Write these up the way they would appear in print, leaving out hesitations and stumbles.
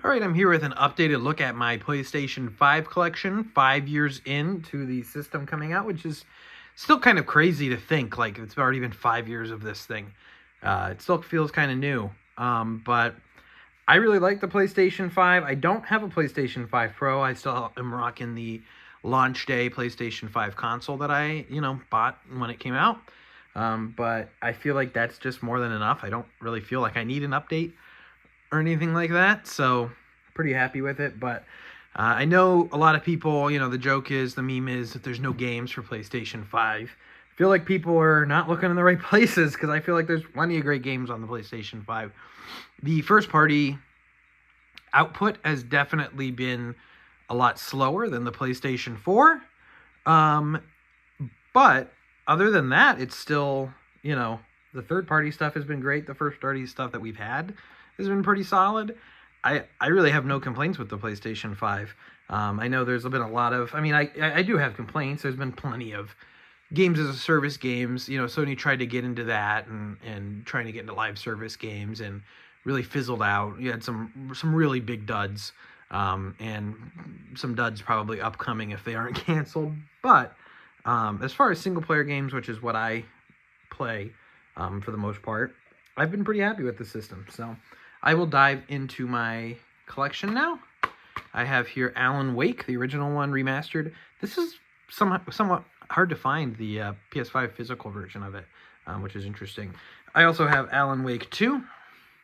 All right, I'm here with an updated look at my PlayStation 5 collection, 5 years into the system coming out, which is still kind of crazy to think, like, it's already been 5 years of this thing. It still feels kind of new, but I really like the PlayStation 5. I don't have a PlayStation 5 Pro. I still am rocking the launch day PlayStation 5 console that I, bought when it came out. But I feel like that's just more than enough. I don't really feel like I need an update or anything like that, so pretty happy with it. But I know a lot of people, the joke is, the meme is that there's no games for PlayStation 5. I feel like people are not looking in the right places, because I feel like there's plenty of great games on the PlayStation 5. The first party output has definitely been a lot slower than the PlayStation 4, but other than that, it's still, the third party stuff has been great. The first party stuff that we've had has been pretty solid. I really have no complaints with the PlayStation 5. I know there's been a lot of, I do have complaints. There's been plenty of games as a service games. Sony tried to get into that and trying to get into live service games and really fizzled out. You had some really big duds, and some duds probably upcoming if they aren't canceled. But as far as single player games, which is what I play for the most part, I've been pretty happy with the system. So I will dive into my collection now. I have here Alan Wake, the original one, remastered. This is somewhat hard to find, the PS5 physical version of it, which is interesting. I also have Alan Wake 2.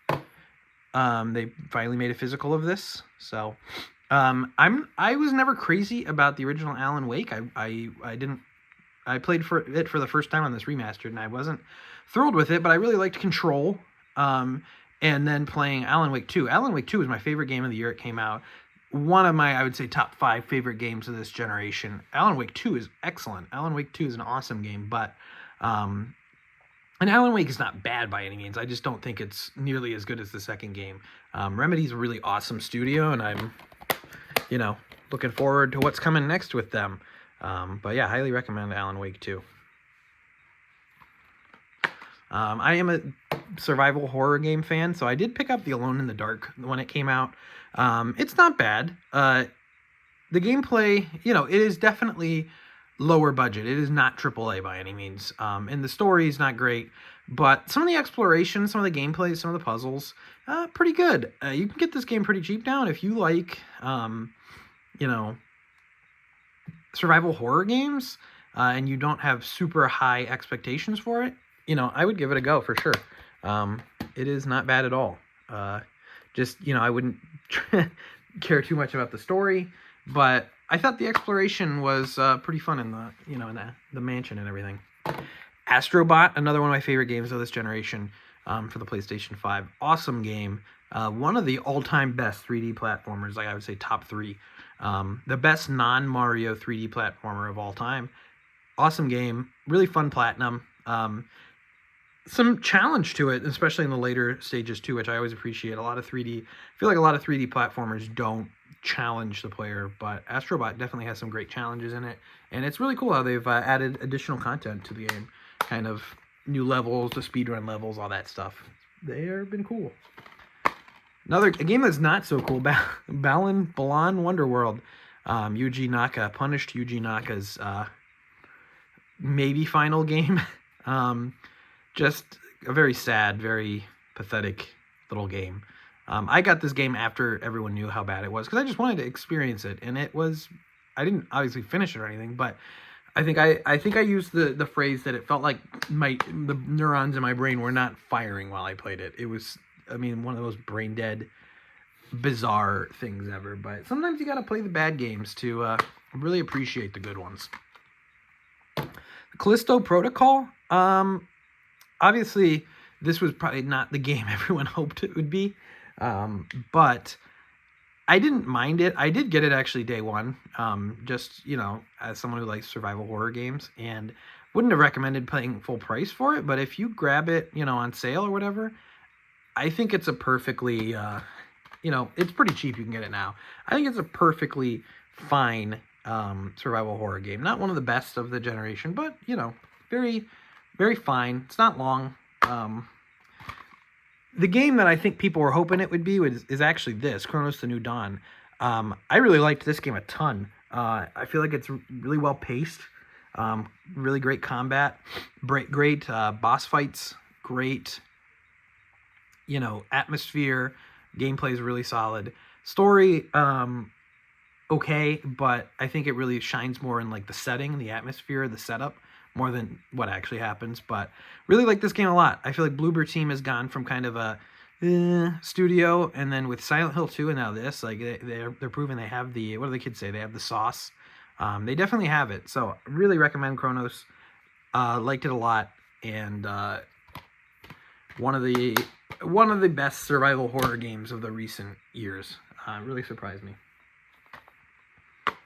They finally made a physical of this, so I was never crazy about the original Alan Wake. I played for the first time on this remastered, and I wasn't thrilled with it, but I really liked Control. And then playing Alan Wake 2. Alan Wake 2 was my favorite game of the year it came out. One of my, I would say, top 5 favorite games of this generation. Alan Wake 2 is excellent. Alan Wake 2 is an awesome game, but and Alan Wake is not bad by any means. I just don't think it's nearly as good as the second game. Remedy's a really awesome studio, and I'm, looking forward to what's coming next with them. But yeah, highly recommend Alan Wake 2. I am a survival horror game fan, so I did pick up the Alone in the Dark when it came out. It's not bad. The gameplay, it is definitely lower budget. It is not AAA by any means. And the story is not great, but some of the exploration, some of the gameplay, some of the puzzles, pretty good. You can get this game pretty cheap now, and if you like, survival horror games, and you don't have super high expectations for it, I would give it a go for sure. It is not bad at all. I wouldn't care too much about the story, but I thought the exploration was pretty fun in the mansion and everything. Astrobot, another one of my favorite games of this generation, for the PlayStation 5. Awesome game. One of the all-time best 3D platformers, like I would say top 3. The best non-Mario 3D platformer of all time. Awesome game. Really fun platinum. Some challenge to it, especially in the later stages too, which I always appreciate. I feel like a lot of 3D platformers don't challenge the player, but Astrobot definitely has some great challenges in it, and it's really cool how they've added additional content to the game, kind of new levels, the speedrun levels, all that stuff. They've been cool. A game that's not so cool, Balan Wonderworld. Yuji Naka, punished Yuji Naka's maybe final game. Just a very sad, very pathetic little game. I got this game after everyone knew how bad it was, because I just wanted to experience it, and I didn't obviously finish it or anything, but I think I used the phrase that it felt like the neurons in my brain were not firing while I played it. It was, one of those brain dead, bizarre things ever. But sometimes you gotta play the bad games to really appreciate the good ones. Callisto Protocol. Obviously, this was probably not the game everyone hoped it would be, but I didn't mind it. I did get it actually day one, just, as someone who likes survival horror games, and wouldn't have recommended paying full price for it, but if you grab it, on sale or whatever, I think it's a perfectly, it's pretty cheap. You can get it now. I think it's a perfectly fine survival horror game. Not one of the best of the generation, but, very, very fine. It's not long. The game that I think people were hoping it would be is actually this, Cronos: The New Dawn. I really liked this game a ton. I feel like it's really well paced, really great combat, great boss fights, great, atmosphere. Gameplay is really solid. Story, okay, but I think it really shines more in like the setting, the atmosphere, the setup, more than what actually happens. But really like this game a lot. I feel like Bloober Team has gone from kind of a studio, and then with Silent Hill 2 and now this, like they're proving they have the, what do the kids say? They have the sauce. They definitely have it. So really recommend Cronos. Liked it a lot, and one of the best survival horror games of the recent years. Really surprised me.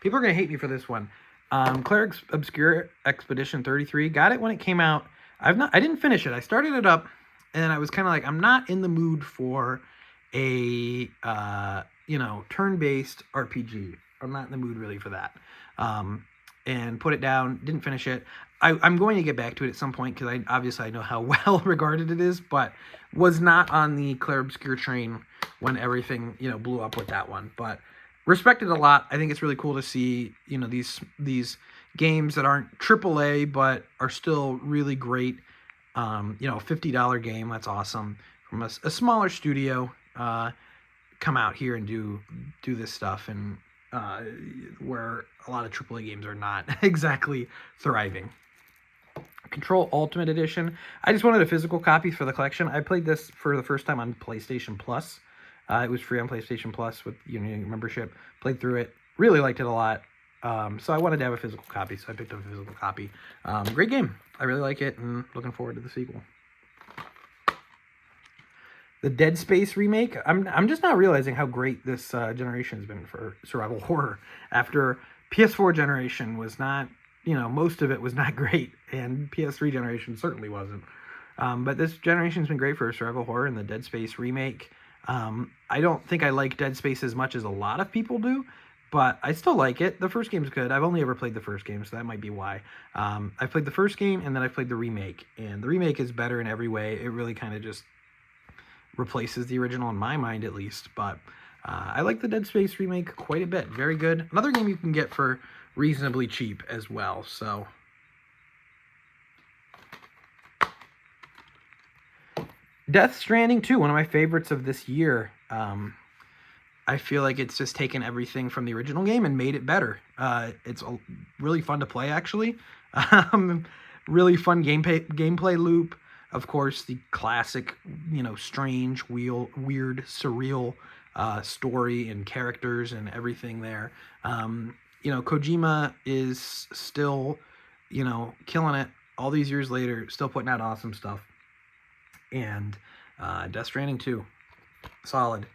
People are gonna hate me for this one. Clair Obscur Expedition 33. Got it when it came out. I didn't finish it. I started it up, and I was kind of like, I'm not in the mood for a turn-based RPG. I'm not in the mood really for that. And put it down. Didn't finish it. I'm going to get back to it at some point because I know how well regarded it is, but was not on the Clair Obscur train when everything blew up with that one. But respect it a lot. I think it's really cool to see these games that aren't AAA but are still really great. A $50 game, that's awesome, from a smaller studio, come out here and do this stuff, and where a lot of AAA games are not exactly thriving. Control Ultimate Edition. I just wanted a physical copy for the collection. I played this for the first time on PlayStation Plus. It was free on PlayStation Plus with membership. Played through it. Really liked it a lot. So I wanted to have a physical copy, so I picked up a physical copy. Great game. I really like it, and looking forward to the sequel. The Dead Space remake. I'm just not realizing how great this generation has been for survival horror. After PS4 generation was not, most of it was not great, and PS3 generation certainly wasn't. But this generation's been great for survival horror, and the Dead Space remake. I don't think I like Dead Space as much as a lot of people do, but I still like it. The first game's good. I've only ever played the first game, so that might be why. I played the first game, and then I played the remake, and the remake is better in every way. It really kind of just replaces the original in my mind, at least. But I like the Dead Space remake quite a bit. Very good. Another game you can get for reasonably cheap as well. So Death Stranding 2, one of my favorites of this year. I feel like it's just taken everything from the original game and made it better. It's really fun to play, actually. Really fun gameplay loop. Of course, the classic, strange, weird, surreal story and characters and everything there. Kojima is still, killing it all these years later, still putting out awesome stuff. And Death Stranding 2, solid.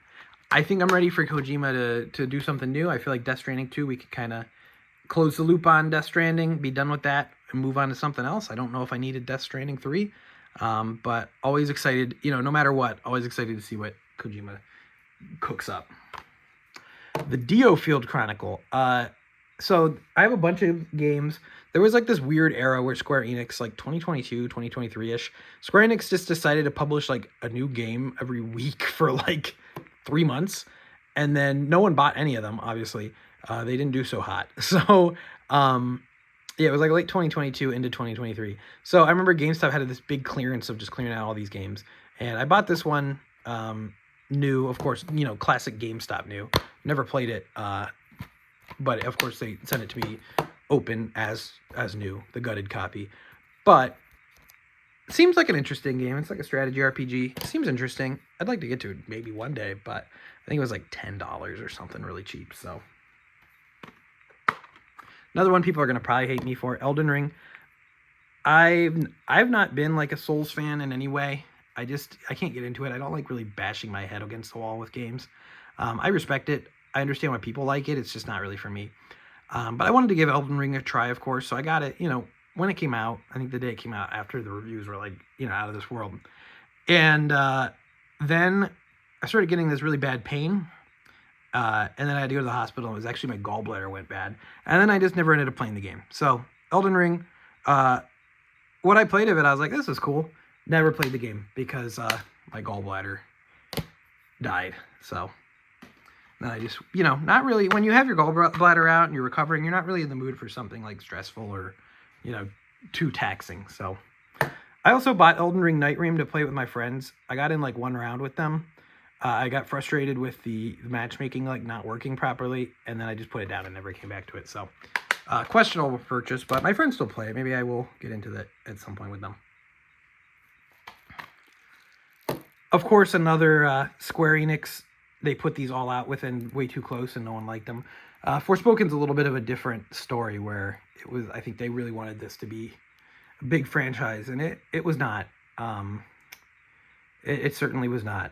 I think I'm ready for Kojima to do something new. I feel like Death Stranding 2, we could kind of close the loop on Death Stranding, be done with that, and move on to something else. I don't know if I needed Death Stranding 3. But always excited, no matter what, always excited to see what Kojima cooks up. The DioField Chronicle. So I have a bunch of games. There was like this weird era where Square Enix, like 2022, 2023-ish, Square Enix just decided to publish like a new game every week for like 3 months. And then no one bought any of them, obviously. They didn't do so hot. So, yeah, it was like late 2022 into 2023. So I remember GameStop had this big clearance of just clearing out all these games. And I bought this one new, of course, classic GameStop new. Never played it. But of course they sent it to me open as new, the gutted copy. But it seems like an interesting game. It's like a strategy RPG. It seems interesting. I'd like to get to it maybe one day, but I think it was like $10 or something really cheap. So another one people are going to probably hate me for, Elden Ring. I've not been like a Souls fan in any way. I can't get into it. I don't like really bashing my head against the wall with games. I respect it. I understand why people like it. It's just not really for me. But I wanted to give Elden Ring a try, of course. So I got it, when it came out. I think the day it came out after the reviews were like, out of this world. And then I started getting this really bad pain. And then I had to go to the hospital. It was actually my gallbladder went bad. And then I just never ended up playing the game. So Elden Ring, what I played of it, I was like, this is cool. Never played the game because my gallbladder died. So then I just, you know, not really, when you have your gallbladder out and you're recovering, you're not really in the mood for something like stressful or, you know, too taxing. So I also bought Elden Ring Night Realm to play with my friends. I got in like one round with them. I got frustrated with the matchmaking like not working properly, and then I just put it down and never came back to it. So questionable purchase, but my friends still play it. Maybe I will get into that at some point with them. Of course, another Square Enix, they put these all out within way too close and no one liked them. Forspoken's a little bit of a different story where it was, I think they really wanted this to be a big franchise, and it was not. It certainly was not.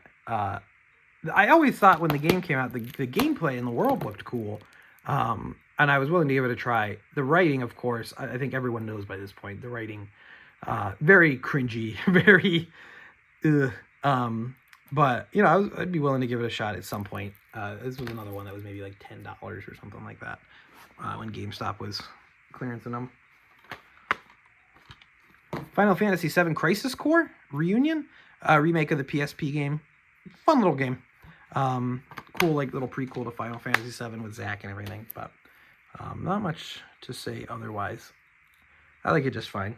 I always thought when the game came out, the gameplay and the world looked cool, and I was willing to give it a try. The writing, of course, I think everyone knows by this point, the writing, very cringy, very... but, you know, I'd be willing to give it a shot at some point. This was another one that was maybe like $10 or something like that when GameStop was clearancing them. Final Fantasy VII Crisis Core Reunion, remake of the PSP game. Fun little game. Cool, like little prequel to Final Fantasy VII with Zack and everything, but not much to say otherwise. I like it just fine.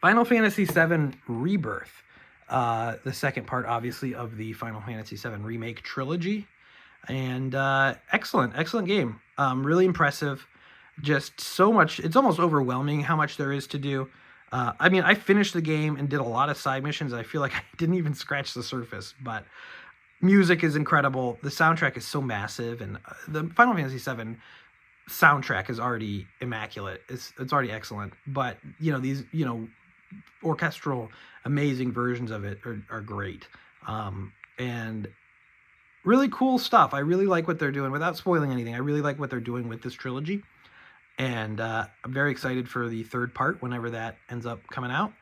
Final Fantasy VII Rebirth. The second part, obviously, of the Final Fantasy VII Remake trilogy. And excellent game. Really impressive. Just so much. It's almost overwhelming how much there is to do. I mean, I finished the game and did a lot of side missions. I feel like I didn't even scratch the surface. But music is incredible. The soundtrack is so massive. And the Final Fantasy VII soundtrack is already immaculate. It's already excellent. But, you know, these, you know, orchestral amazing versions of it are great, and really cool stuff. I really like what they're doing. Without spoiling anything, I really like what they're doing with this trilogy, and I'm very excited for the third part whenever that ends up coming out.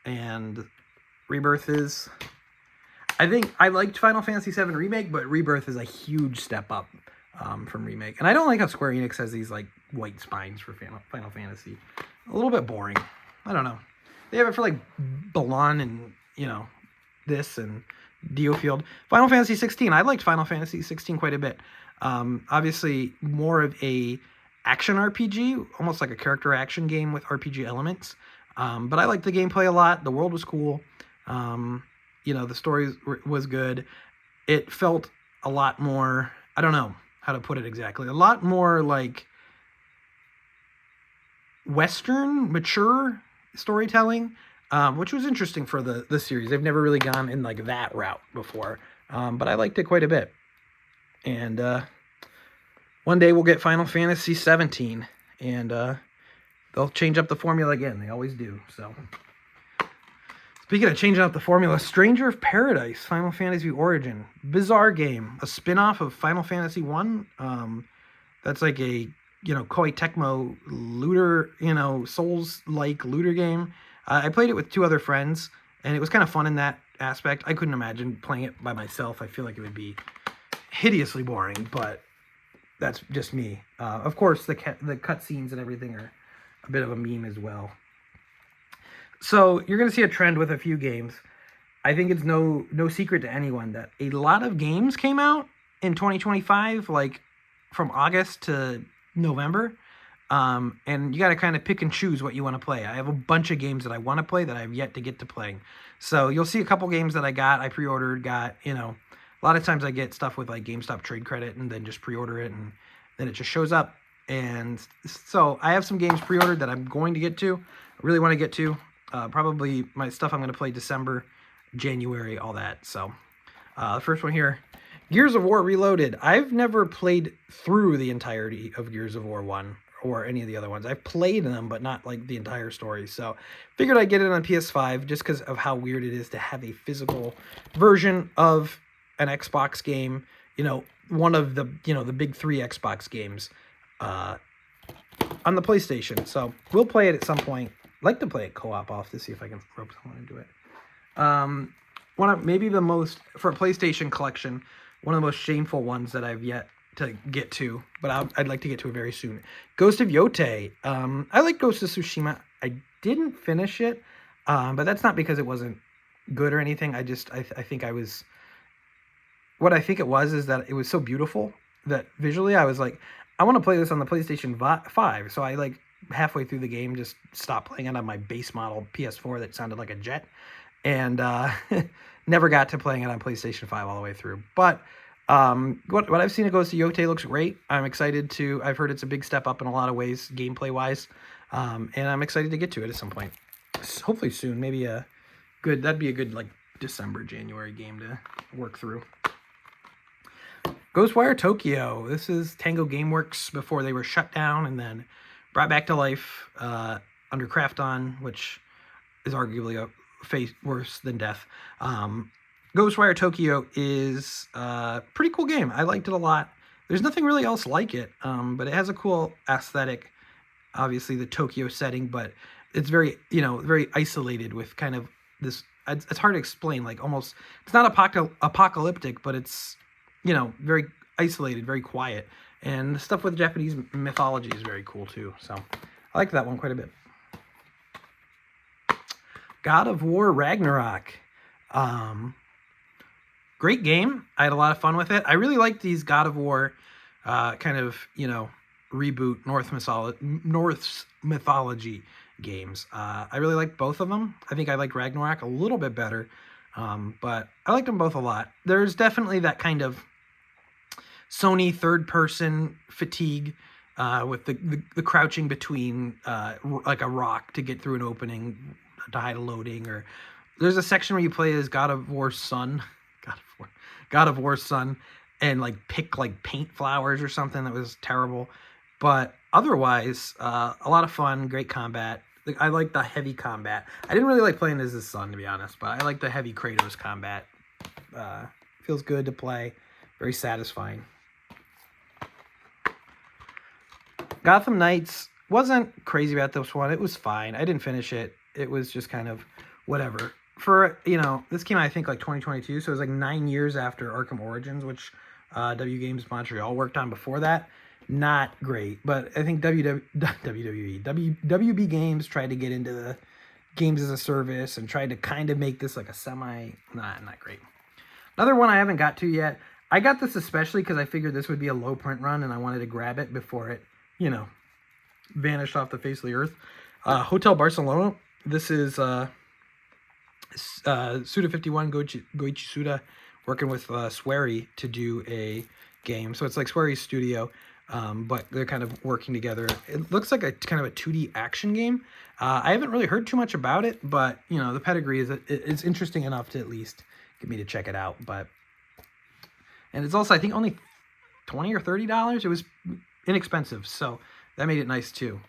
And Rebirth is, I think I liked Final Fantasy VII Remake, but Rebirth is a huge step up from Remake. And I don't like how Square Enix has these like white spines for Final Fantasy. A little bit boring. I don't know. They have it for like Balan and, you know, this and DioField. Final Fantasy 16. I liked Final Fantasy 16 quite a bit. Obviously more of a action RPG, almost like a character action game with RPG elements. But I liked the gameplay a lot. The world was cool. You know, the story was good. It felt a lot more, I don't know how to put it exactly, a lot more like Western, mature storytelling, which was interesting for the series. They've never really gone in like that route before, but I liked it quite a bit. And one day we'll get Final Fantasy 17, and they'll change up the formula again. They always do. So speaking of changing up the formula, Stranger of Paradise Final Fantasy Origin, bizarre game, a spin-off of Final Fantasy 1. That's like a, you know, Koei Tecmo looter, you know, Souls-like looter game. I played it with two other friends, and it was kind of fun in that aspect. I couldn't imagine playing it by myself. I feel like it would be hideously boring, but that's just me. Of course, the cutscenes and everything are a bit of a meme as well. So you're going to see a trend with a few games. I think it's no secret to anyone that a lot of games came out in 2025, like from August to November, and you got to kind of pick and choose what you want to play. I have a bunch of games that I want to play that I have yet to get to playing. So you'll see a couple games that I pre-ordered, you know, a lot of times I get stuff with like GameStop trade credit and then just pre-order it, and then it just shows up. And so I have some games pre-ordered that I'm going to get to, I really want to get to, probably my stuff I'm going to play December, January, all that. So the first one here, Gears of War Reloaded. I've never played through the entirety of Gears of War 1 or any of the other ones. I've played them, but not like the entire story. So figured I'd get it on PS5 just because of how weird it is to have a physical version of an Xbox game. You know, one of the, you know, the big three Xbox games on the PlayStation. So we'll play it at some point. I'd like to play it co-op off to see if I can rope someone into it. One of maybe the most, for a PlayStation collection, one of the most shameful ones that I've yet to get to, but I'd like to get to it very soon. Ghost of Yotei. I like Ghost of Tsushima. I didn't finish it. But that's not because it wasn't good or anything. I think I was, what I think it was is that it was so beautiful that visually I was like, I want to play this on the PlayStation 5. So I like halfway through the game just stopped playing it on my base model PS4 that sounded like a jet, and never got to playing it on PlayStation 5 all the way through. But what I've seen of Ghost of Yotei looks great. I'm excited to, I've heard it's a big step up in a lot of ways, gameplay wise. And I'm excited to get to it at some point. Hopefully soon, maybe that'd be a good like December, January game to work through. Ghostwire Tokyo. This is Tango Gameworks before they were shut down and then brought back to life under Krafton, which is arguably a fate worse than death. Ghostwire Tokyo is a pretty cool game. I liked it a lot. There's nothing really else like it, but it has a cool aesthetic. Obviously, the Tokyo setting, but it's very, very isolated with kind of this. It's hard to explain. Like almost, it's not apocalyptic, but it's, very isolated, very quiet. And the stuff with Japanese mythology is very cool too. So I like that one quite a bit. God of War Ragnarok. Great game. I had a lot of fun with it. I really like these God of War kind of, reboot Norse mythology games. I really like both of them. I think I like Ragnarok a little bit better, but I liked them both a lot. There's definitely that kind of Sony third-person fatigue with the crouching between like a rock to get through an opening to hide a loading, or there's a section where you play as God of War's son, God of War's son, and like pick like paint flowers or something that was terrible. But otherwise, a lot of fun, great combat. I like the heavy combat. I didn't really like playing as his son, to be honest, but I like the heavy Kratos combat. Feels good to play, very satisfying. Gotham Knights, wasn't crazy about this one. It was fine. I didn't finish it. It was just kind of whatever. For, this came out, I think, like 2022, so it was like 9 years after Arkham Origins, which W Games Montreal worked on before that. Not great, but I think WB Games tried to get into the games as a service and tried to kind of make this like a not great. Another one I haven't got to yet. I got this especially because I figured this would be a low print run and I wanted to grab it before it, vanished off the face of the earth. Hotel Barcelona. This is Suda51, Goichi Suda, working with Swery to do a game. So it's like Swery's studio, but they're kind of working together. It looks like a kind of a 2D action game. I haven't really heard too much about it, but the pedigree is it's interesting enough to at least get me to check it out. And it's also, I think, only $20 or $30. It was inexpensive, so that made it nice too.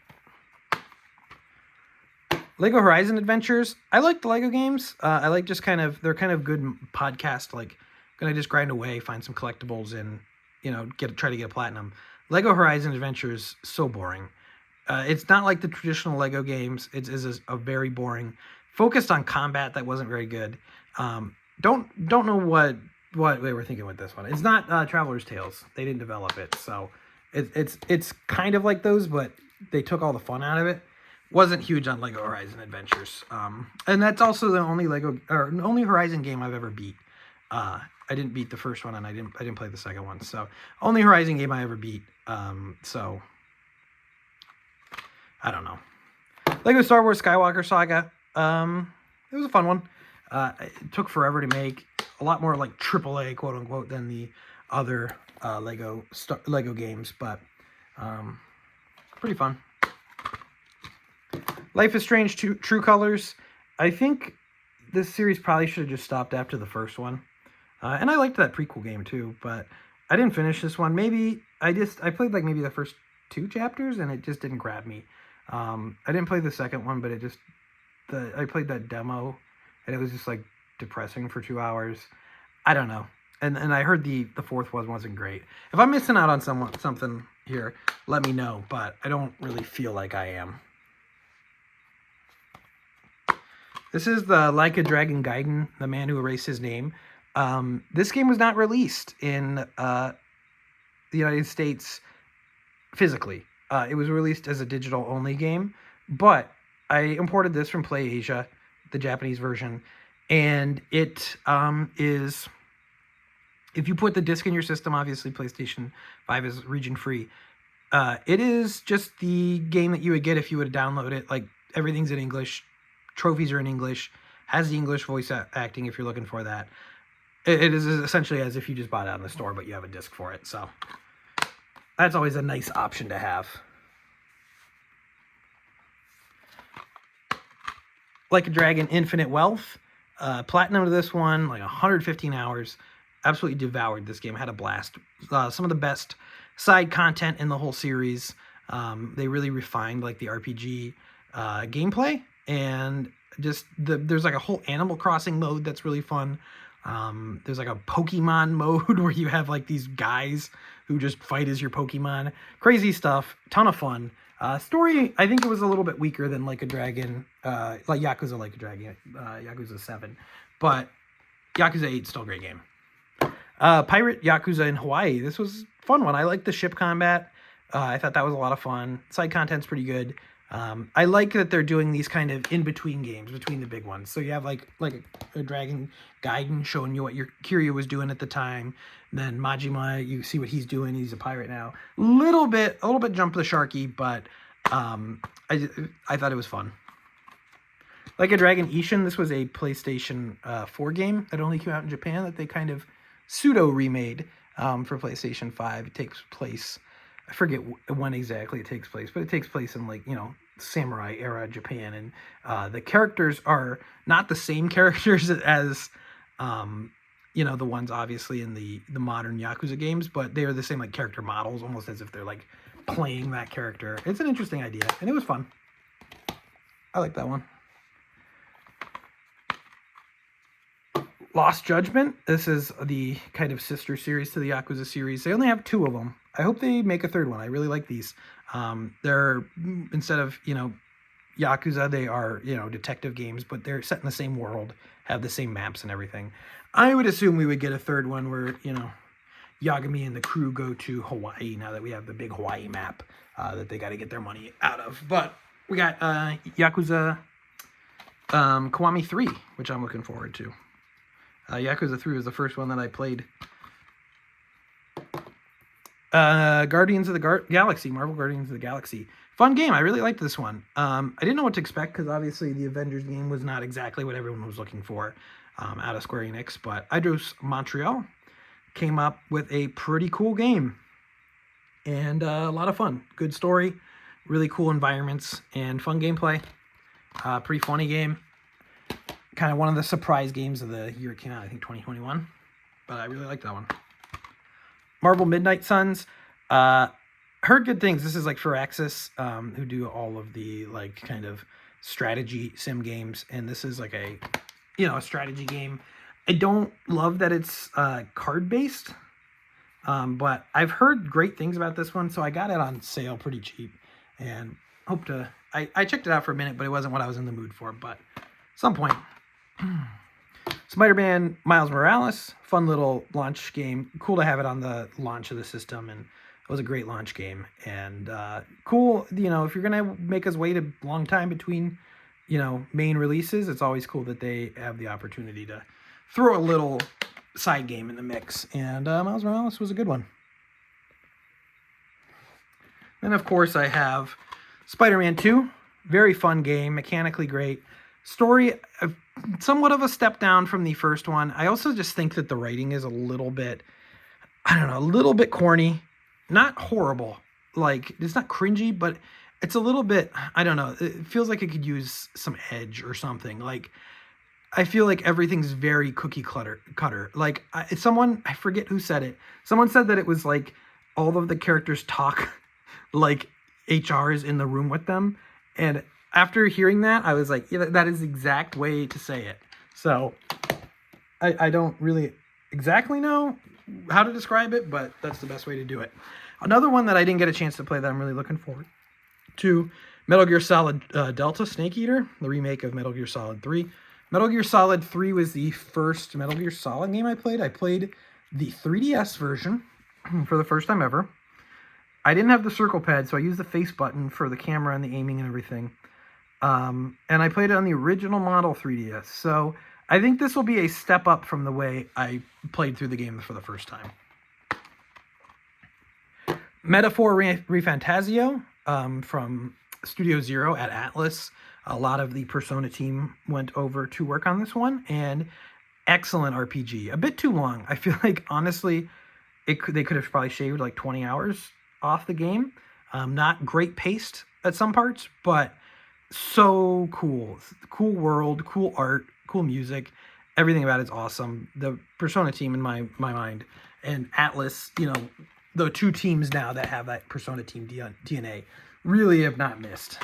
Lego Horizon Adventures. I like the Lego games. I like just they're kind of good podcast, like gonna just grind away, find some collectibles, and try to get a platinum. Lego Horizon Adventures, so boring. It's not like the traditional Lego games. It's a very boring, focused on combat that wasn't very good. Don't know what they were thinking with this one. It's not Traveler's Tales. They didn't develop it, so it's kind of like those, but they took all the fun out of it. Wasn't huge on Lego Horizon Adventures, and that's also the only only Horizon game I've ever beat. I didn't beat the first one, and I didn't play the second one, so only Horizon game I ever beat. So I don't know. Lego Star Wars Skywalker Saga. It was a fun one. It took forever to make. A lot more like AAA, quote unquote, than the other Lego games, but pretty fun. Life is Strange True Colors. I think this series probably should have just stopped after the first one. And I liked that prequel game too, but I didn't finish this one. Maybe I played like maybe the first 2 chapters and it just didn't grab me. I didn't play the second one, but I played that demo and it was just like depressing for 2 hours. I don't know. And I heard the fourth one wasn't great. If I'm missing out on something here, let me know, but I don't really feel like I am. This is the Like a Dragon Gaiden, The Man Who Erased His Name. This game was not released in the United States physically. It was released as a digital-only game, but I imported this from PlayAsia, the Japanese version, and it is, if you put the disc in your system, obviously PlayStation 5 is region free. It is just the game that you would get if you would download it. Like, everything's in English, trophies are in English, has the English voice acting if you're looking for that. It is essentially as if you just bought it out in the store, but you have a disc for it. So that's always a nice option to have. Like a Dragon Infinite Wealth. Platinum to this one, like 115 hours. Absolutely devoured this game. Had a blast. Some of the best side content in the whole series. They really refined like the RPG gameplay, and just there's like a whole Animal Crossing mode that's really fun. There's like a Pokemon mode where you have like these guys who just fight as your Pokemon. Crazy stuff. Ton of fun. Story, I think it was a little bit weaker than Like a Dragon, like Yakuza Like a Dragon, Yakuza 7. But Yakuza 8 still a great game. Pirate Yakuza in Hawaii. This was a fun one. I liked the ship combat. I thought that was a lot of fun. Side content's pretty good. I like that they're doing these kind of in-between games, between the big ones. So you have like a Dragon Gaiden showing you what your Kiryu was doing at the time. Then Majima, you see what he's doing. He's a pirate now. A little bit jump the sharky, but I thought it was fun. Like a Dragon Ishin, this was a PlayStation 4 game that only came out in Japan that they kind of pseudo remade for PlayStation 5. It takes place, I forget when exactly it takes place, but it takes place in, like, you know, samurai era Japan, and the characters are not the same characters as you know, the ones obviously in the modern Yakuza games, but they are the same like character models, almost as if they're like playing that character. It's an interesting idea, and it was fun. I like that one. Lost Judgment. This is the kind of sister series to the Yakuza series. They only have 2 of them. I hope they make a 3rd one. I really like these. They're, instead of, you know, Yakuza, they are, you know, detective games, but they're set in the same world, have the same maps and everything. I would assume we would get a 3rd one where, you know, Yagami and the crew go to Hawaii now that we have the big Hawaii map that they got to get their money out of. But we got Yakuza Kiwami 3, which I'm looking forward to. Yakuza 3 was the first one that I played. Guardians of the Galaxy, Marvel Guardians of the Galaxy. Fun game. I really liked this one. I didn't know what to expect because obviously the Avengers game was not exactly what everyone was looking for out of Square Enix, but Eidos Montreal came up with a pretty cool game and a lot of fun. Good story, really cool environments, and fun gameplay. Pretty funny game. Kind of one of the surprise games of the year it came out, I think 2021, but I really liked that one. Marvel Midnight Suns. Heard good things. This is like Firaxis, who do all of the like kind of strategy sim games, and this is like a, you know, a strategy game. I don't love that it's card based, but I've heard great things about this one, so I got it on sale pretty cheap, and hope to. I checked it out for a minute, but it wasn't what I was in the mood for. But at some point. Spider-Man Miles Morales, fun little launch game. Cool to have it on the launch of the system, and it was a great launch game. And cool, you know, if you're going to make us wait a long time between, you know, main releases, it's always cool that they have the opportunity to throw a little side game in the mix. And Miles Morales was a good one. And of course I have Spider-Man 2, very fun game, mechanically great. Story, somewhat of a step down from the first one. I also just think that the writing is a little bit, I don't know, a little bit corny. Not horrible. Like, it's not cringy, but it's a little bit, I don't know. It feels like it could use some edge or something. Like, I feel like everything's very cookie cutter. Like, someone, I forget who said it. Someone said that it was like all of the characters talk like HR is in the room with them. And after hearing that, I was like, yeah, that is the exact way to say it. So I don't really exactly know how to describe it, but that's the best way to do it. Another one that I didn't get a chance to play that I'm really looking forward to, Metal Gear Solid Delta Snake Eater, the remake of Metal Gear Solid 3. Metal Gear Solid 3 was the first Metal Gear Solid game I played. I played the 3DS version for the first time ever. I didn't have the circle pad, so I used the face button for the camera and the aiming and everything. And I played it on the original model 3DS. So I think this will be a step up from the way I played through the game for the first time. Metaphor ReFantazio from Studio Zero at Atlas. A lot of the Persona team went over to work on this one, and excellent RPG. A bit too long. I feel like, honestly, they could have probably shaved like 20 hours off the game. Not great paced at some parts, but so cool. Cool world, cool art, cool music. Everything about it's awesome. The Persona team, in my mind, and Atlas, the two teams now that have that Persona team DNA, really have not missed.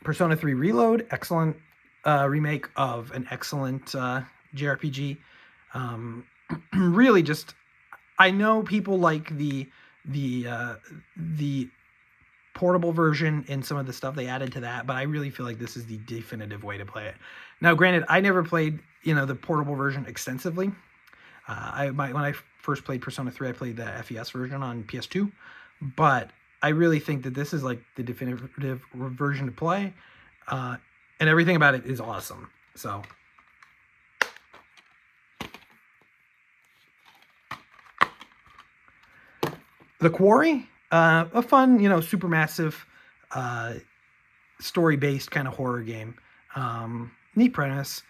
Persona 3 Reload, excellent remake of an excellent JRPG. Really, just, I know people like the portable version and some of the stuff they added to that, but I really feel like this is the definitive way to play it. Now, granted, I never played the portable version extensively. When I first played Persona 3, I played the FES version on PS2, but I really think that this is like the definitive version to play, and everything about it is awesome. So, the Quarry, a fun, supermassive, story-based kind of horror game. Neat premise.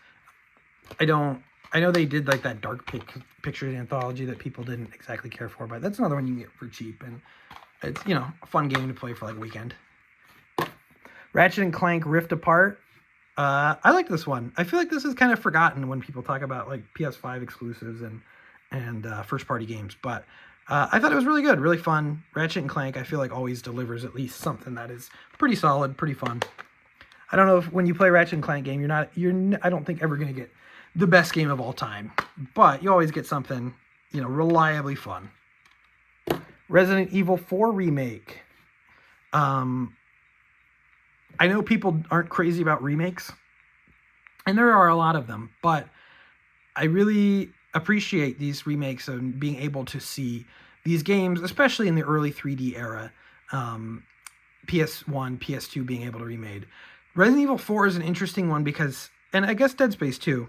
I know they did like that dark pictures anthology that people didn't exactly care for, but that's another one you can get for cheap, and it's, a fun game to play for like a weekend. Ratchet and Clank Rift Apart. I like this one. I feel like this is kind of forgotten when people talk about like PS5 exclusives and first party games, but I thought it was really good, really fun. Ratchet and Clank, I feel like, always delivers at least something that is pretty solid, pretty fun. I don't know if when you play Ratchet and Clank game, I don't think ever going to get the best game of all time, but you always get something, reliably fun. Resident Evil 4 Remake. I know people aren't crazy about remakes, and there are a lot of them, but I really appreciate these remakes and being able to see these games, especially in the early 3D era, PS1, PS2 being able to be remade. Resident Evil 4 is an interesting one because, and I guess Dead Space 2,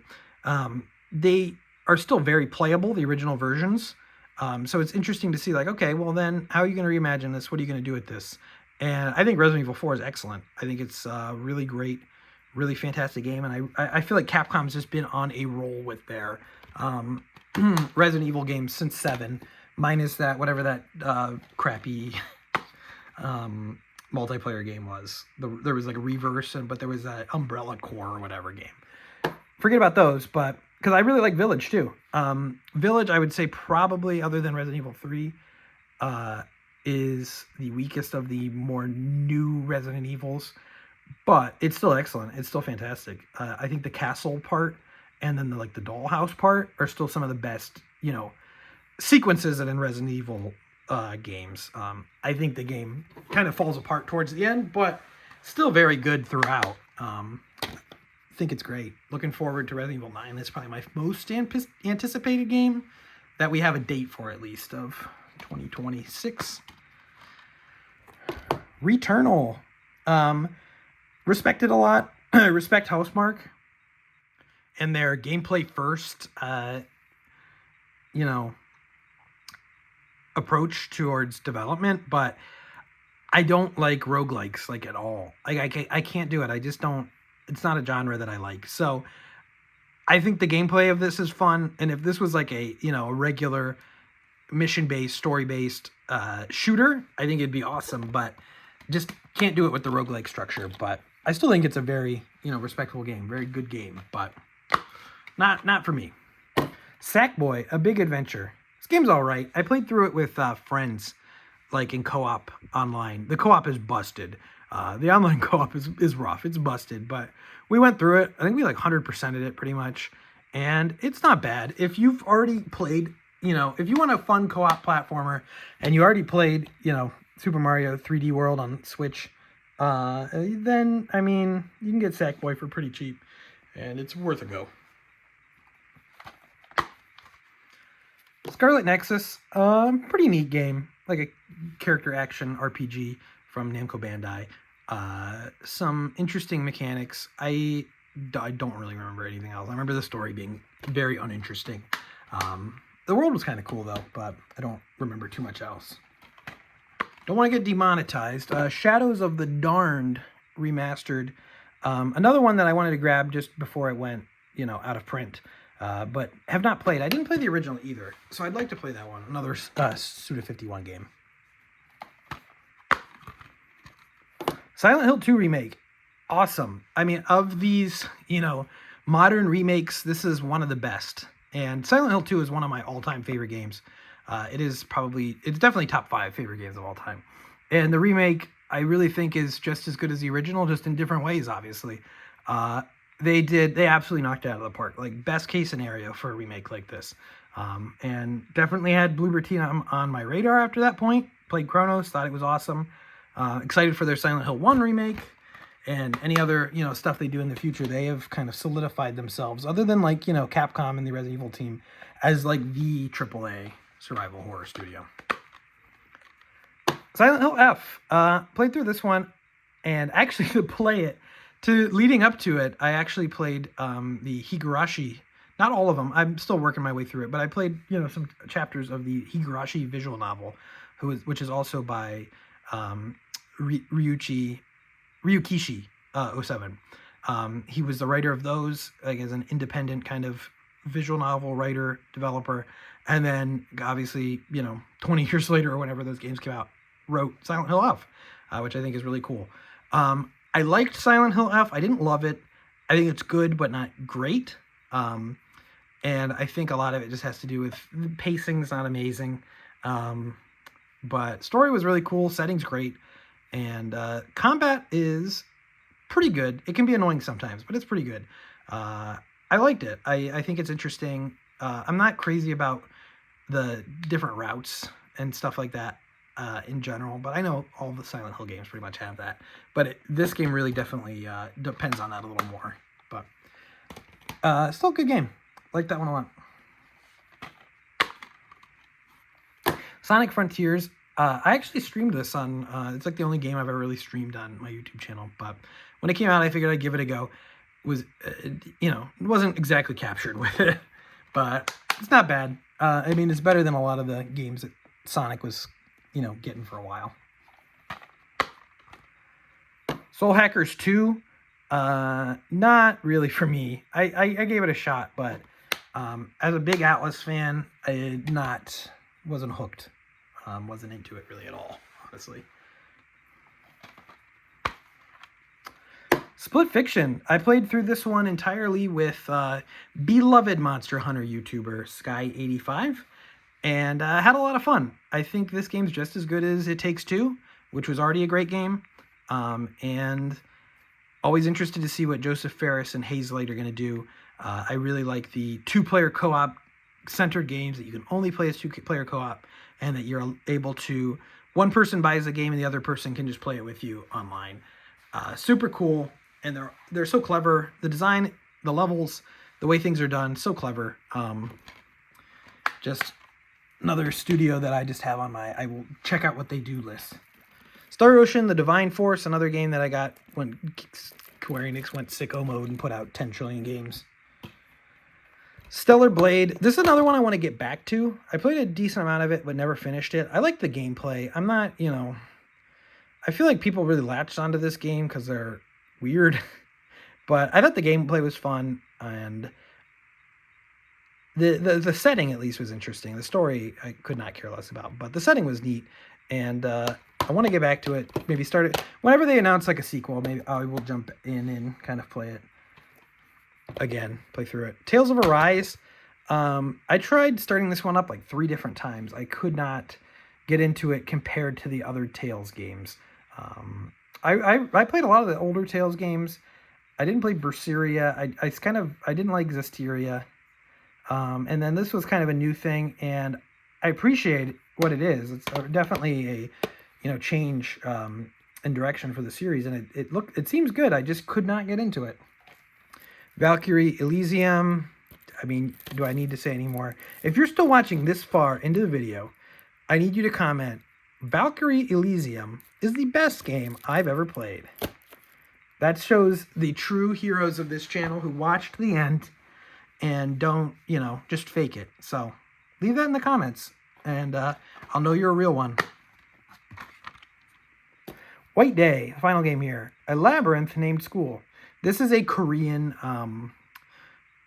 they are still very playable, the original versions. So it's interesting to see, like, okay, well then, how are you going to reimagine this? What are you going to do with this? And I think Resident Evil 4 is excellent. I think it's a really great, really fantastic game, and I feel like Capcom's just been on a roll with their Resident Evil games since 7, minus that, whatever that crappy multiplayer game was. There was like a Reverse, but there was that Umbrella Corps or whatever game. Forget about those, but because I really like Village too. Village, I would say probably, other than Resident Evil 3, is the weakest of the more new Resident Evils, but it's still excellent. It's still fantastic. I think the castle part and then the dollhouse part are still some of the best, sequences in Resident Evil games. I think the game kind of falls apart towards the end, but still very good throughout. I think it's great. Looking forward to Resident Evil 9. That's probably my most anticipated game that we have a date for, at least, of 2026. Returnal. Respected a lot. Respect Housemarque and their gameplay first, approach towards development, but I don't like roguelikes at all. I can't do it. I just don't. It's not a genre that I like. So I think the gameplay of this is fun, and if this was like a regular mission-based, story-based shooter, I think it'd be awesome, but just can't do it with the roguelike structure. But I still think it's a very respectable game, very good game, but not for me. Sackboy, A Big Adventure. This game's all right. I played through it with friends, in co-op online. The co-op is busted. The online co-op is rough. It's busted, but we went through it. I think we 100%ed it pretty much, and it's not bad. If you've already played, if you want a fun co-op platformer and you already played, Super Mario 3D World on Switch, then, you can get Sackboy for pretty cheap, and it's worth a go. Scarlet Nexus, pretty neat game, like a character action RPG from Namco Bandai. Some interesting mechanics. I don't really remember anything else. I remember the story being very uninteresting. The world was kind of cool, though, but I don't remember too much else. Don't want to get demonetized. Shadows of the Darned remastered. Another one that I wanted to grab just before it went, out of print. But have not played. I didn't play the original either, so I'd like to play that one. Another Suda51 game. Silent Hill 2 remake. Awesome. I mean, of these, modern remakes, this is one of the best. And Silent Hill 2 is one of my all-time favorite games. It's definitely top 5 favorite games of all time. And the remake, I really think, is just as good as the original, just in different ways, obviously. They absolutely knocked it out of the park. Like, best case scenario for a remake like this. And definitely had Bloober Team on my radar after that point. Played Cronos, thought it was awesome. Excited for their Silent Hill 1 remake. And any other, stuff they do in the future. They have kind of solidified themselves, other than, like, Capcom and the Resident Evil team, as, like, the AAA survival horror studio. Silent Hill F. Played through this one, and actually to play it, leading up to it, I actually played the Higurashi. Not all of them. I'm still working my way through it, but I played, some chapters of the Higurashi visual novel, which is also by Ryukishi 07. He was the writer of those, like, as an independent kind of visual novel writer, developer, and then obviously, 20 years later or whenever those games came out, wrote Silent Hill F, which I think is really cool. I liked Silent Hill F. I didn't love it. I think it's good, but not great. And I think a lot of it just has to do with the pacing's not amazing. But story was really cool. Setting's great. And combat is pretty good. It can be annoying sometimes, but it's pretty good. I liked it. I think it's interesting. I'm not crazy about the different routes and stuff like that in general, but I know all the Silent Hill games pretty much have that. But this game really definitely depends on that a little more. But still a good game. Like that one a lot. Sonic Frontiers. I actually streamed this on, it's like the only game I've ever really streamed on my YouTube channel, but when it came out, I figured I'd give it a go. It wasn't exactly captured with it, but it's not bad. I mean, it's better than a lot of the games that Sonic was, getting for a while. Soul Hackers 2, not really for me. I gave it a shot, but as a big Atlas fan, I wasn't hooked. Wasn't into it really at all, honestly. Split Fiction. I played through this one entirely with beloved Monster Hunter YouTuber Sky85, and had a lot of fun. I think this game's just as good as It Takes Two, which was already a great game, and always interested to see what Joseph Ferris and Hazelight are going to do. I really like the two-player co-op centered games that you can only play as two-player co-op, and that you're able to, one person buys a game and the other person can just play it with you online. Super cool, and they're so clever. The design, the levels, the way things are done, so clever. Just another studio that I just have on I will check out what they do list. Star Ocean, The Divine Force, another game that I got when Quarry went sicko mode and put out 10 trillion games. Stellar Blade. This is another one I want to get back to. I played a decent amount of it, but never finished it. I like the gameplay. I'm not, I feel like people really latched onto this game because they're weird. But I thought the gameplay was fun, and the setting at least was interesting. The story I could not care less about, but the setting was neat, and I want to get back to it. Maybe start it whenever they announce like a sequel. Maybe I will jump in and kind of play it again, play through it. Tales of Arise. I tried starting this one up like 3 different times. I could not get into it compared to the other Tales games. I played a lot of the older Tales games. I didn't play Berseria. I didn't like Zestiria. And then this was kind of a new thing, and I appreciate what it is. It's definitely a change in direction for the series, and it seems good. I just could not get into it. Valkyrie Elysium. I mean, do I need to say any more? If you're still watching this far into the video, I need you to comment Valkyrie Elysium is the best game I've ever played. That shows the true heroes of this channel who watch to the end and don't, just fake it. So leave that in the comments, and I'll know you're a real one. White Day, the final game here. A labyrinth named School. This is a Korean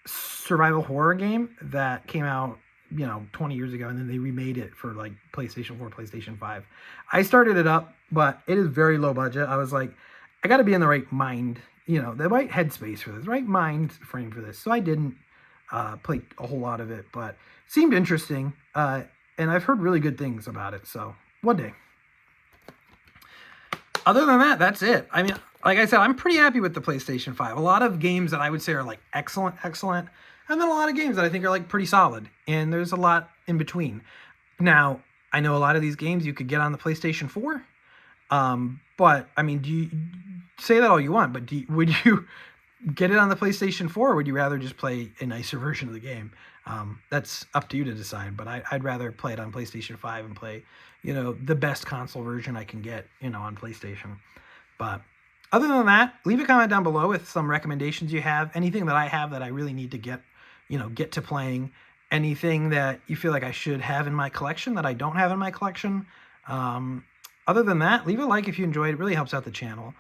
survival horror game that came out 20 years ago, and then they remade it for like PlayStation 4, PlayStation 5. I started it up, but it is very low budget. I was like, I got to be in the right mind, the right headspace for this, right mind frame for this. So I didn't play a whole lot of it, but it seemed interesting, and I've heard really good things about it. So one day. Other than that, that's it. I mean, like I said, I'm pretty happy with the PlayStation 5. A lot of games that I would say are like excellent, and then a lot of games that I think are like pretty solid, and there's a lot in between. Now, I know a lot of these games you could get on the PlayStation 4, but I mean, do you say that all you want, but would you get it on the PlayStation 4, or would you rather just play a nicer version of the game? That's up to you to decide, but I'd rather play it on PlayStation 5 and play, the best console version I can get, on PlayStation. But other than that, leave a comment down below with some recommendations you have, anything that I have that I really need to get to playing, anything that you feel like I should have in my collection that I don't have in my collection. Other than that, leave a like if you enjoyed. It really helps out the channel.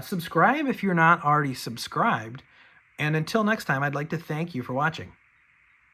Subscribe if you're not already subscribed. And until next time, I'd like to thank you for watching.